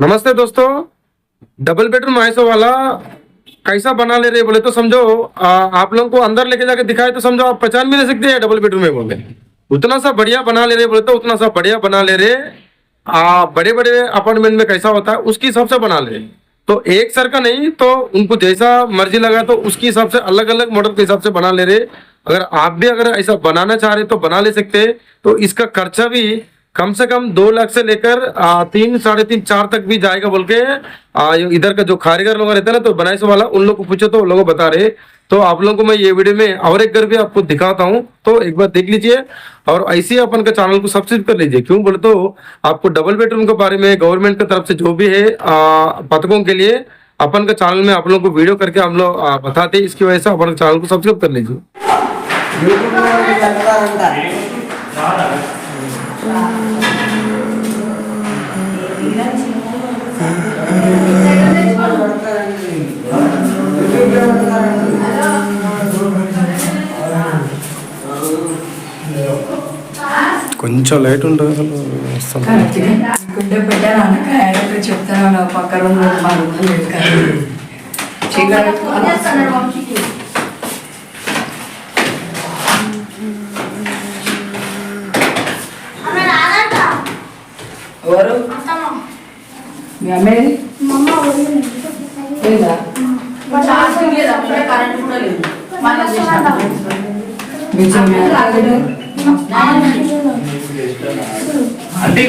नमस्ते दोस्तों। Double bedroom ऐसा वाला कैसा बना ले रहे बोले तो समझो आप लोगों को अंदर लेके जाके दिखाए तो समझो आप पहचान भी नहीं सकते हैं डबल बेडरूम है बोले। उतना सा बढ़िया बना ले रहे बोले तो उतना सा बढ़िया बना ले रहे। बड़े बड़े अपार्टमेंट में कैसा होता है उसके हिसाब से बना ले रहे। तो एक सर का नहीं तो उनको जैसा मर्जी लगा तो उसके हिसाब से अलग अलग मॉडल के हिसाब से बना ले रहे। अगर आप भी अगर ऐसा बनाना चाह रहे तो बना ले सकते। तो इसका खर्चा भी कम से कम 2 लाख से लेकर 3, 3.5, 4 तक भी जाएगा बोल के इधर का जो कारीगर लोग रहते हैं ना तो बनाइस वाला उन लोग को पूछो तो लोग बता रहे। तो आप लोगों को मैं ये वीडियो में और एक घर भी आपको दिखाता हूँ तो एक बार देख लीजिए। और ऐसे ही अपन का चैनल को सब्सक्राइब कर लीजिए। क्यों बोले तो आपको डबल बेडरूम के बारे में गवर्नमेंट की तरफ से जो भी है पथकों के लिए अपन का चैनल में आप लोगों को वीडियो करके हम लोग बताते हैं। इसकी वजह से अपन चैनल को सब्सक्राइब कर लीजिए। కొంచెం లైట్ ఉంటుంది అసలు గుడ్డ పెట్టాను చెప్తాను పక్క రూమ్ మా రూమ్ ఎవరు మీ అమ్మేది లేదా కరెంట్ కూడా లేదు అంటే